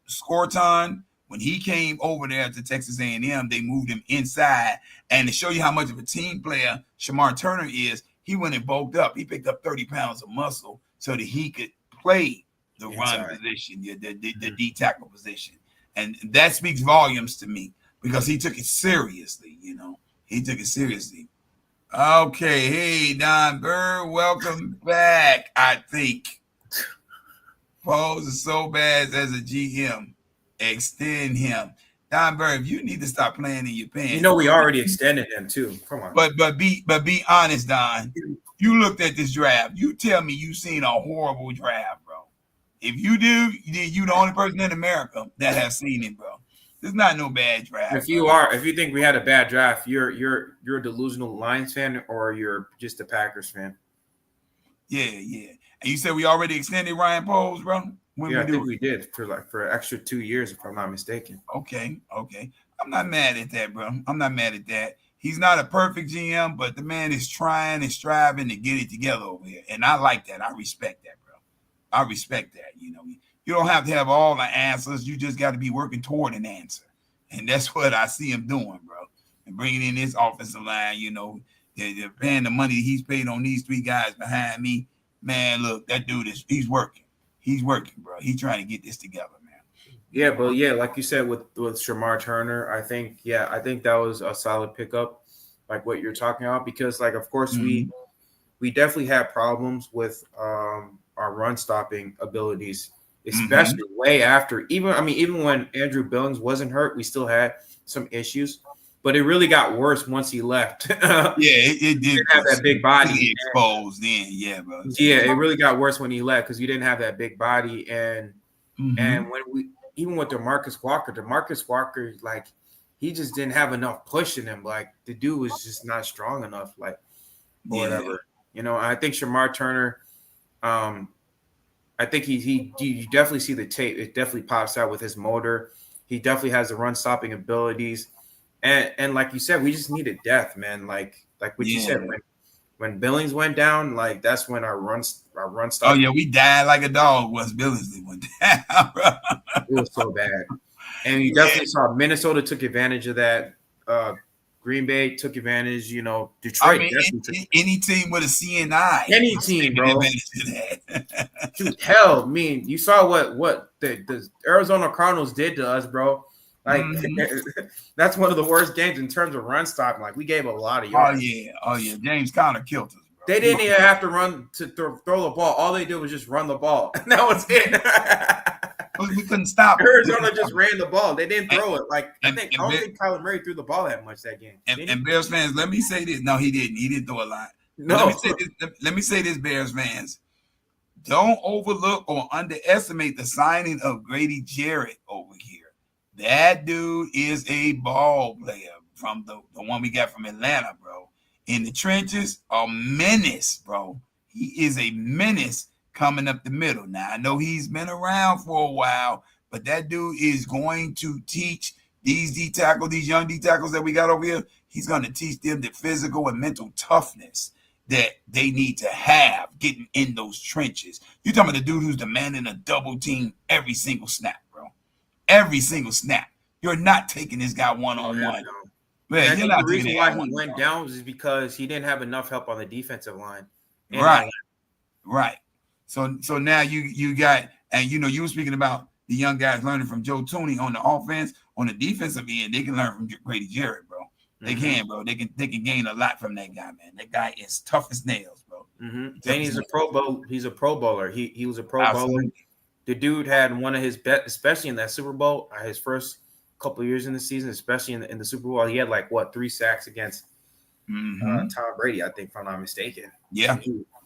Scorton, when he came over there to Texas A&M, they moved him inside. And to show you how much of a team player Shemar Turner is, he went and bulked up. He picked up 30 pounds of muscle so that he could play the run position, the D tackle position. And that speaks volumes to me because he took it seriously, He took it seriously. Okay. Hey, Don Burr, welcome back, I think. Pose is so bad as a GM. Extend him. Don Burr, if you need to stop playing in your pants. We already extended him too. Come on. But be honest, Don. You looked at this draft. You tell me you seen a horrible draft, bro. If you do, you the only person in America that has seen it, bro. There's not no bad draft. If you think we had a bad draft, you're a delusional Lions fan or you're just a Packers fan. Yeah. And you said we already extended Ryan Poles, bro? I think we did for an extra 2 years, if I'm not mistaken. Okay. I'm not mad at that, bro. I'm not mad at that. He's not a perfect GM, but the man is trying and striving to get it together over here. And I like that. I respect that, bro. I respect that. You don't have to have all the answers. You just got to be working toward an answer. And that's what I see him doing, bro. And bringing in this offensive line, they're paying the money he's paid on these three guys behind me. Man, look, that dude he's working. He's working, bro. He's trying to get this together, man. Yeah, but like you said with Shemar Turner, I think that was a solid pickup, like what you're talking about, because like of course we definitely had problems with our run stopping abilities, especially way after even when Andrew Billings wasn't hurt, we still had some issues. But it really got worse once he left. It did have that big body exposed then. Yeah, bro. Yeah, it really got worse when he left because you didn't have that big body. And when even with DeMarcus Walker, like he just didn't have enough push in him. Like the dude was just not strong enough, like whatever. I think Shemar Turner, I think you definitely see the tape. It definitely pops out with his motor. He definitely has the run stopping abilities. And like you said, we just needed depth, man. Like what you said, when Billings went down, like that's when our run stopped. Oh yeah, we died like a dog once Billings went down, bro. It was so bad. And you definitely saw Minnesota took advantage of that. Green Bay took advantage, Detroit. Any team with a CNI. Any team, bro. Dude, hell, you saw what the Arizona Cardinals did to us, bro. Like that's one of the worst games in terms of run stopping. Like we gave a lot of yards. Oh yeah. James Conner killed us, bro. They didn't even have to run to throw the ball. All they did was just run the ball. And that was it. We couldn't stop. Arizona just ran the ball. They didn't throw it. Like I don't think Kyler Murray threw the ball that much that game. And Bears fans, let me say this. No, he didn't. He didn't throw a lot. No. Let me say this, Bears fans. Don't overlook or underestimate the signing of Grady Jarrett over here. That dude is a ball player from the one we got from Atlanta, bro. In the trenches, a menace, bro. He is a menace coming up the middle. Now, I know he's been around for a while, but that dude is going to teach these young D tackles that we got over here. He's going to teach them the physical and mental toughness that they need to have getting in those trenches. You're talking about the dude who's demanding a double team every single snap. Every single snap. You're not taking this guy one-on-one. Man, the reason why he went down was because he didn't have enough help on the defensive line. in Atlanta. Right. So now you got, and you were speaking about the young guys learning from Joe Thuney on the offense. On the defensive end, they can learn from Grady Jarrett, bro. They can, bro. They can gain a lot from that guy, man. That guy is tough as nails, bro. And he's a Pro Bowl. He's a Pro Bowler. He was a Pro Bowler. The dude had one of his best, especially in that Super Bowl. His first couple of years in the season, especially in the Super Bowl, he had like 3 sacks against Tom Brady, I think, if I'm not mistaken. Yeah,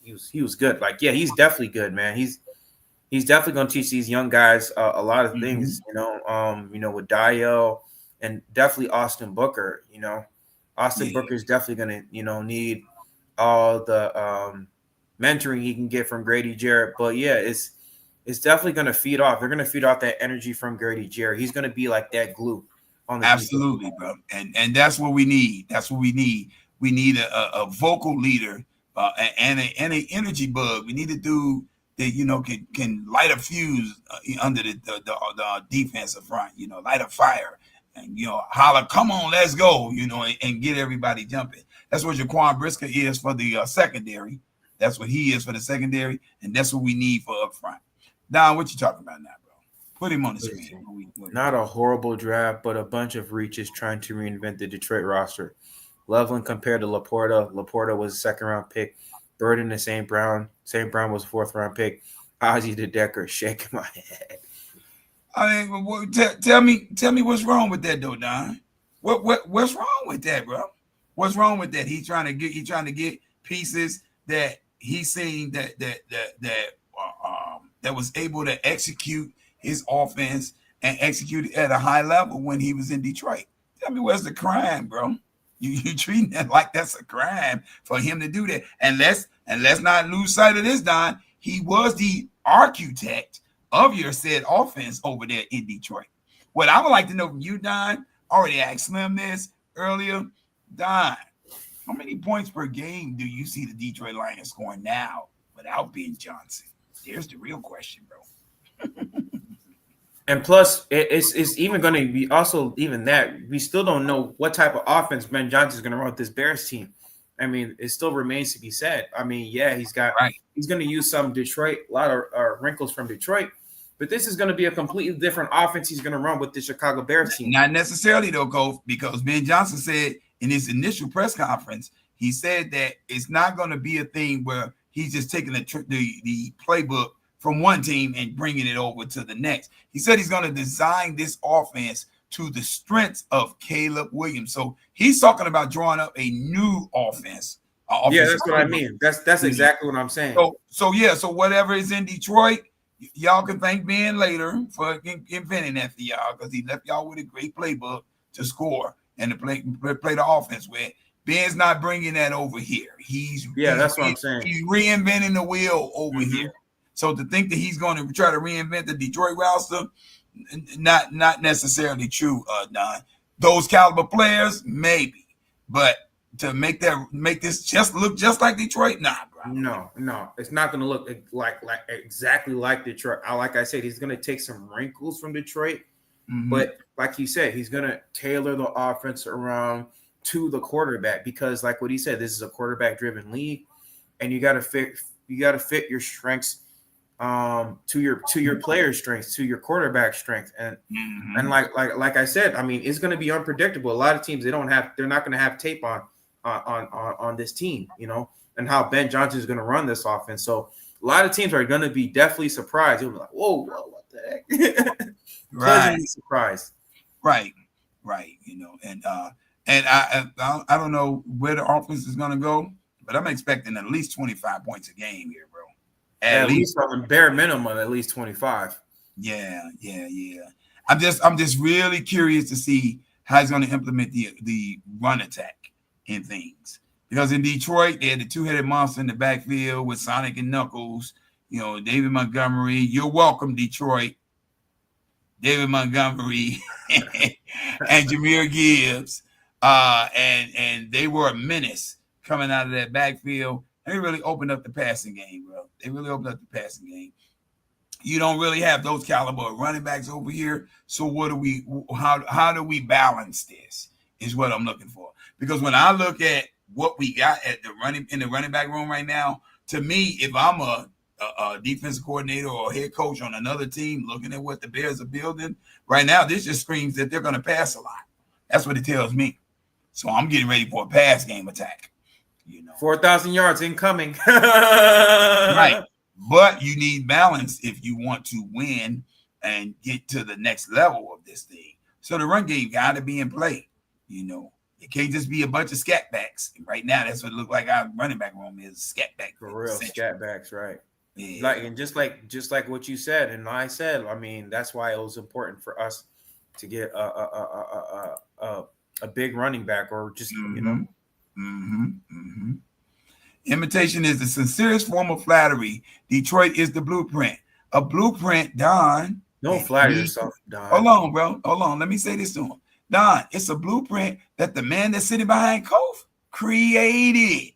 he was good. Like, yeah, he's definitely good, man. He's definitely going to teach these young guys a lot of things, with Dial and definitely Austin Booker. Austin Booker is definitely going to, need all the mentoring he can get from Grady Jarrett. But yeah, it's definitely going to feed off. They're going to feed off that energy from Grady Jarrett. He's going to be like that glue on the absolutely, bro. And that's what we need. That's what we need. We need a vocal leader and an energy bug. We need a dude that can light a fuse under the defensive front. Light a fire and holler, "Come on, let's go!" And get everybody jumping. That's what Jaquan Brisker is for the secondary. That's what he is for the secondary, and that's what we need for up front. Don, what you talking about now, bro? Put him on the screen. Not a horrible draft, but a bunch of reaches trying to reinvent the Detroit roster. Loveland compared to Laporta. Laporta was a 2nd-round pick. Burden to St. Brown. St. Brown was a 4th-round pick. Ozzie DeDecker shaking my head. I mean, tell me what's wrong with that, though, Don. What's wrong with that, bro? What's wrong with that? He's trying to get pieces that he's saying that was able to execute his offense and execute it at a high level when he was in Detroit. Tell me where's the crime, bro? You treating that like that's a crime for him to do that. And let's not lose sight of this, Don. He was the architect of your said offense over there in Detroit. What I would like to know from you, Don, already asked Slim this earlier. Don, how many points per game do you see the Detroit Lions scoring now without Ben Johnson? There's the real question, bro. And plus, it's even going to be also even that we still don't know what type of offense Ben Johnson is going to run with this Bears team. I mean, it still remains to be said. I mean, yeah, he's going to use some Detroit, a lot of wrinkles from Detroit, but this is going to be a completely different offense he's going to run with the Chicago Bears team. Not necessarily though, Coach, because Ben Johnson said in his initial press conference, he said that it's not going to be a thing where he's just taking the playbook from one team and bringing it over to the next. He said he's going to design this offense to the strengths of Caleb Williams. So he's talking about drawing up a new offense. Yeah, that's what I mean. That's exactly what I'm saying. So whatever is in Detroit, y'all can thank Ben later for inventing that for y'all, because he left y'all with a great playbook to score and to play the offense with. Ben's not bringing that over here. That's what I'm saying. He's reinventing the wheel over here. So to think that he's going to try to reinvent the Detroit roster, not necessarily true, Don. Those caliber players, maybe, but to make this just look just like Detroit, nah, bro. No, it's not going to look like exactly like Detroit. Like I said, he's going to take some wrinkles from Detroit, but like you said, he's going to tailor the offense around to the quarterback, because like what he said, this is a quarterback-driven league, and you got to fit your strengths to your player strengths, to your quarterback strength, and like I said, I mean, it's going to be unpredictable. A lot of teams they're not going to have tape on this team, and how Ben Johnson is going to run this offense. So a lot of teams are going to be definitely surprised. You'll be like, whoa, what the heck? Pleasantly surprised. Right. And I don't know where the offense is going to go, but I'm expecting at least 25 points a game here, bro. At least on the bare minimum, at least 25. Yeah. I'm just really curious to see how he's going to implement the run attack in things. Because in Detroit, they had the two-headed monster in the backfield with Sonic and Knuckles, David Montgomery. You're welcome, Detroit. David Montgomery and Jahmyr Gibbs. And they were a menace coming out of that backfield. And they really opened up the passing game, bro. They really opened up the passing game. You don't really have those caliber of running backs over here. So how do we balance this is what I'm looking for. Because when I look at what we got in the running back room right now, to me, if I'm a defensive coordinator or a head coach on another team looking at what the Bears are building right now, this just screams that they're going to pass a lot. That's what it tells me. So I'm getting ready for a pass game attack. 4,000 yards incoming. Right. But you need balance if you want to win and get to the next level of this thing. So the run game got to be in play. It can't just be a bunch of scat backs. Right now, that's what it looked like our running back room is, scat back. For real, scat backs, right. Yeah. Just like what you said, and I said, I mean, that's why it was important for us to get a big running back, or just Imitation is the sincerest form of flattery. Detroit is the blueprint. A blueprint, Don. Don't flatter yourself, Don. Hold on, bro. Hold on. Let me say this to him. Don, it's a blueprint that the man that's sitting behind Kof created.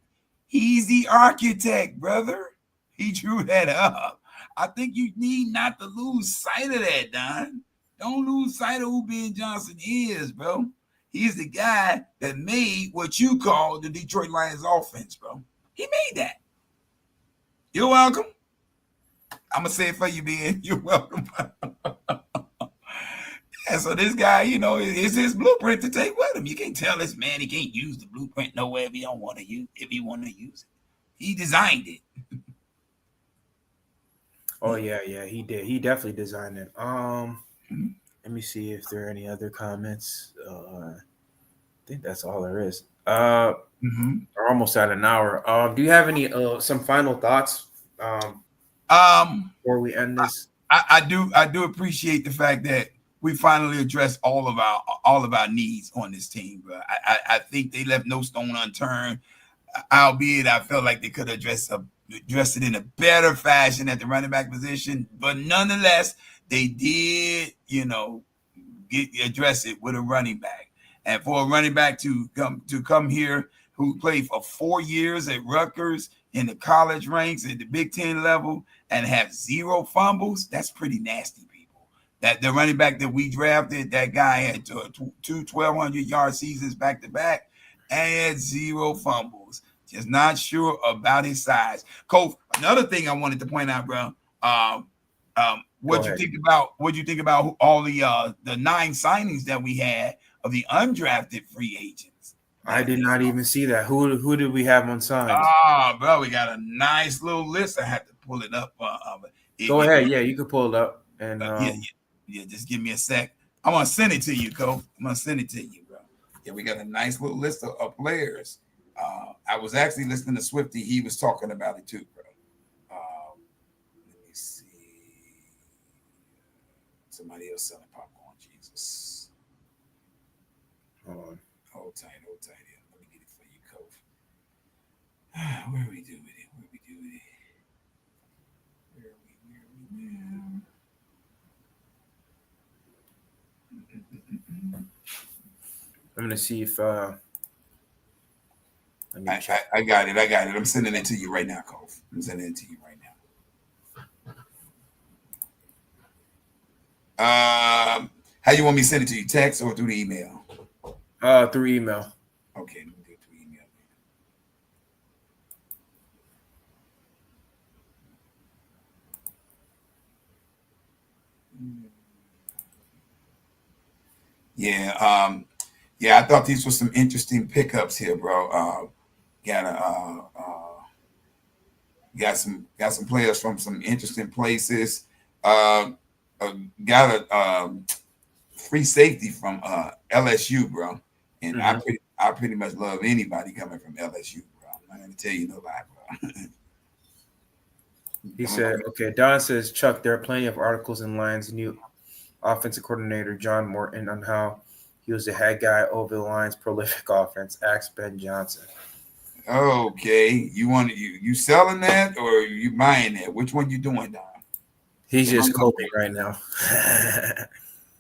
He's the architect, brother. He drew that up. I think you need not to lose sight of that, Don. Don't lose sight of who Ben Johnson is, bro. He's the guy that made what you call the Detroit Lions offense, bro. He made that. You're welcome. I'm going to say it for you, Ben. You're welcome. Yeah, so this guy, it's his blueprint to take with him. You can't tell this man he can't use the blueprint nowhere if he don't want to use if he want to use it. He designed it. Oh, yeah, he did. He definitely designed it. Let me see if there are any other comments. I think that's all there is. We're almost at an hour. Do you have any some final thoughts before we end this? I do appreciate the fact that we finally addressed all of our needs on this team, bro. I think they left no stone unturned, albeit I felt like they could have addressed it in a better fashion at the running back position, but nonetheless they did address it with a running back. And for a running back to come here who played for 4 years at Rutgers in the college ranks at the Big Ten level and have 0 fumbles, that's pretty nasty, people. That the running back that we drafted, that guy had two 1,200-yard seasons back to back and had 0 fumbles. Just not sure about his size. Kof, another thing I wanted to point out, bro. What you think about all the 9 signings that we had of the undrafted free agents? I did not even see that. Who did we have on signs? Bro, we got a nice little list. I had to pull it up. Go ahead. Yeah, you can pull it up. And yeah, just give me a sec. I'm gonna send it to you, Kof. I'm gonna send it to you, bro. Yeah, we got a nice little list of players. I was actually listening to Swifty. He was talking about it too, bro. Let me see. Somebody else selling popcorn. Jesus. Hold on. Hold tight. Let me get it for you, Kof. Where we do with it? Where we now? I'm gonna see if I got it. I'm sending it to you right now, Kof. I'm sending it to you right now. How you want me to send it to you? Text or through the email? Through email. Okay, let me do it through email. Yeah, I thought these were some interesting pickups here, bro. Got some players from some interesting places. Got a free safety from LSU, bro. And I pretty much love anybody coming from LSU, bro. I'm not gonna tell you no lie, bro. He said, okay, Don says, Chuck, there are plenty of articles in Lions' new offensive coordinator, John Morton, on how he was the head guy over the Lions' prolific offense. Ask Ben Johnson. Okay. You selling that or you buying that? Which one you doing, Don? He's just coping right now.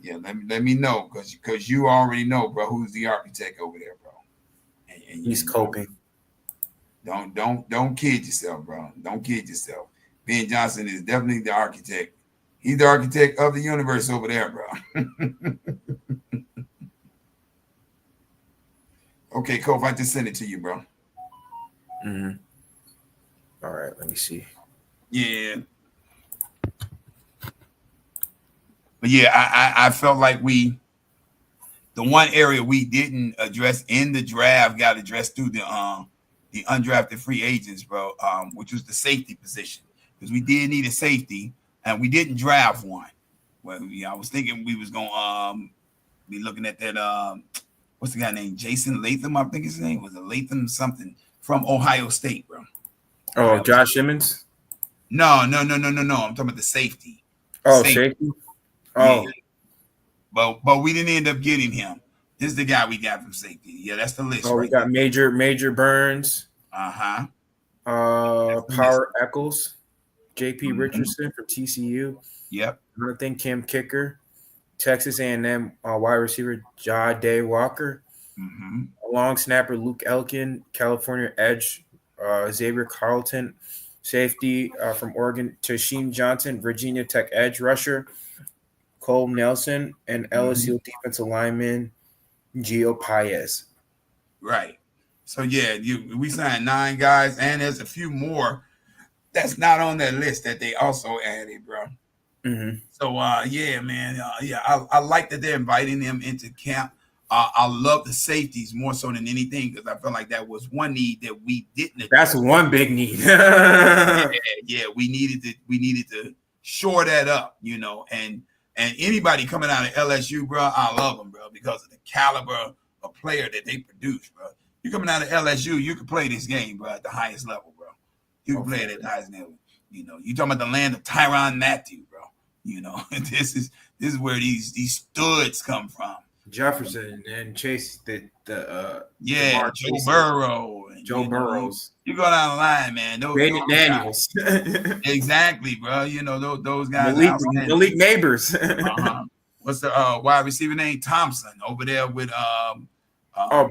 Yeah, let me know because you already know, bro, who's the architect over there, bro. And he's coping. Don't kid yourself, bro. Don't kid yourself. Ben Johnson is definitely the architect. He's the architect of the universe over there, bro. Okay, Kof, I just sent it to you, bro. All right, let me see. Yeah. But yeah, I felt like the one area we didn't address in the draft got addressed through the undrafted free agents, bro, which was the safety position. Because we did need a safety and we didn't draft one. Well, yeah, I was thinking we was gonna be looking at that what's the guy named Jason Latham, I think his name was a Latham something from Ohio State, bro. Oh, Ohio Josh State. Simmons. No. I'm talking about the safety. Oh, safety. Yeah. Oh, But we didn't end up getting him. This is the guy we got from safety. Yeah, that's the list we right got there. Major Burns. Uh-huh. That's the list. Power Eccles, J.P. Richardson from TCU. Yep. Jonathan Kim Kicker, Texas A&M wide receiver Day Walker, long snapper Luke Elkin, California edge Xavier Carlton, safety from Oregon Tashim Johnson, Virginia Tech edge rusher Cole Nelson, and LSU defensive lineman Gio Paez. Right. So yeah, we signed 9 guys, and there's a few more that's not on that list that they also added, bro. So yeah, man, I like that they're inviting them into camp. I love the safeties more so than anything because I felt like that was one need that we didn't address. That's one big need. yeah, we needed to shore that up, you know, and anybody coming out of LSU, bro, I love them, bro, because of the caliber of player that they produce, bro. You coming out of LSU, you can play this game, bro, at the highest level, bro. You can play it at the highest level. You know, you talking about the land of Tyrann Mathieu, bro. You know, this is where these studs come from. Jefferson and Chase, Joe Burrow, Joe Burrows. You go down the line, man. Those Daniels. Exactly, bro. You know those guys. Malik Neighbors. What's the wide receiver name? Thompson over there with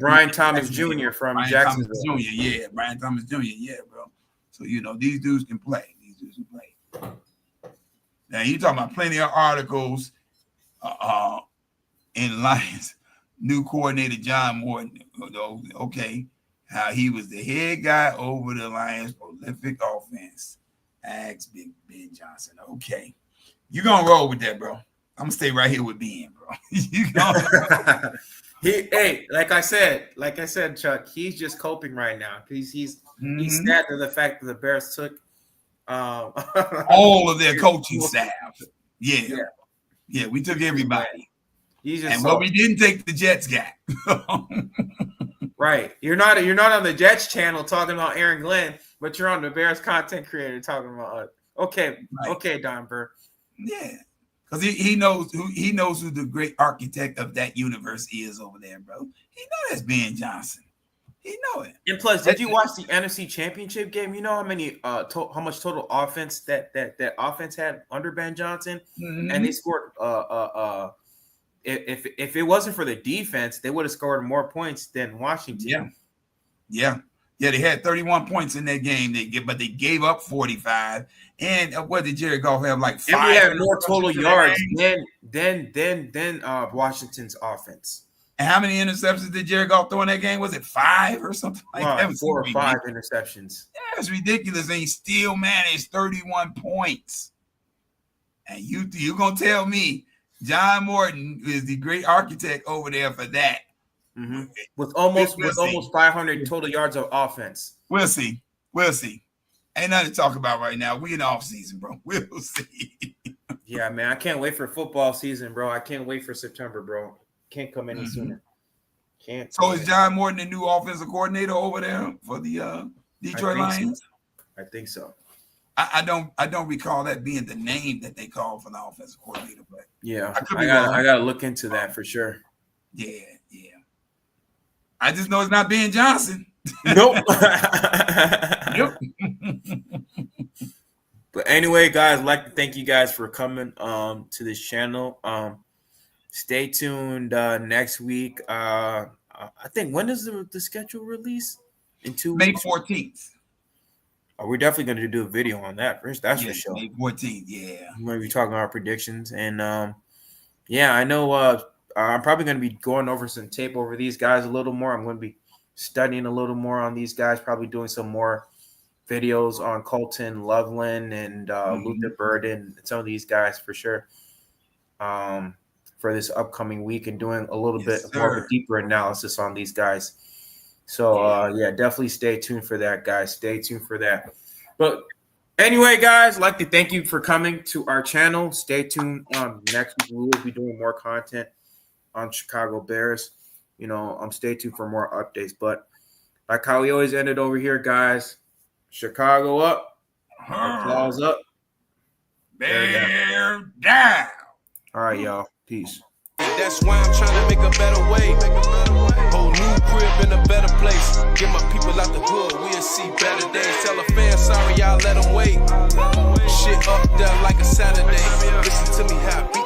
Brian Thomas Jr. from Jacksonville. Brian Thomas Jr. Yeah, bro. So you know these dudes can play. Now you talking about plenty of articles in Lions new coordinator John Morton. Okay, how he was the head guy over the Lions' prolific offense. Ask Big Ben Johnson. Okay, you gonna roll with that, bro? I'm gonna stay right here with Ben, bro. You gonna like I said, Chuck, he's just coping right now. He's sad to the fact that the Bears took all of their coaching staff. Yeah, we took everybody. What we didn't take, the Jets got. Right. You're not on the Jets channel talking about Aaron Glenn, but you're on the Bears content creator talking about us. Okay, right. Okay, Don Burr. Yeah. Because he knows who the great architect of that universe is over there, bro. He knows that's Ben Johnson. He know it. And plus, did you watch the NFC Championship game? You know how many how much total offense that offense had under Ben Johnson, and they scored if it wasn't for the defense, they would have scored more points than Washington. Yeah. They had 31 points in that game. But they gave up 45. And what did Jared Goff have? Like 5. And we had more total yards than Washington's offense. And how many interceptions did Jared Goff throw in that game? Was it 5 or something like that? 4 or 5 interceptions. Yeah, it's ridiculous. And he still managed 31 points. And you gonna tell me John Morton is the great architect over there for that. With almost 500 total yards of offense. We'll see. Ain't nothing to talk about right now. We in the off season, bro. We'll see. Yeah, man. I can't wait for football season, bro. I can't wait for September, bro. Can't come any sooner. Can't. So is John Morton the new offensive coordinator over there for the Detroit Lions? I think so. I don't recall that being the name that they called for the offensive coordinator, but yeah, I gotta look into that for sure. Yeah. I just know it's not Ben Johnson. Nope. But anyway, guys, I'd like to thank you guys for coming to this channel. Stay tuned next week. I think when is the schedule release? In 2 weeks? May 14th. Oh, we're definitely going to do a video on that. That's for sure. May 14th, yeah. We're going to be talking our predictions. And, I know I'm probably going to be going over some tape over these guys a little more. I'm going to be studying a little more on these guys, probably doing some more videos on Colton Loveland and Luther Burden and some of these guys for sure for this upcoming week, and doing a little bit more of a deeper analysis on these guys. So, yeah, definitely stay tuned for that, guys. Stay tuned for that. But anyway, guys, I'd like to thank you for coming to our channel. Stay tuned. Next week, we will be doing more content on Chicago Bears. Stay tuned for more updates. But like how we always ended over here, guys, Chicago up, claws up, Bear down. All right, y'all. Peace. That's why I'm trying to make a better way. Whole new crib in a better place. Get my people out the hood, we'll see better days. Tell a fan sorry, I'll let them wait. Shit up there like a Saturday. Listen to me, happy.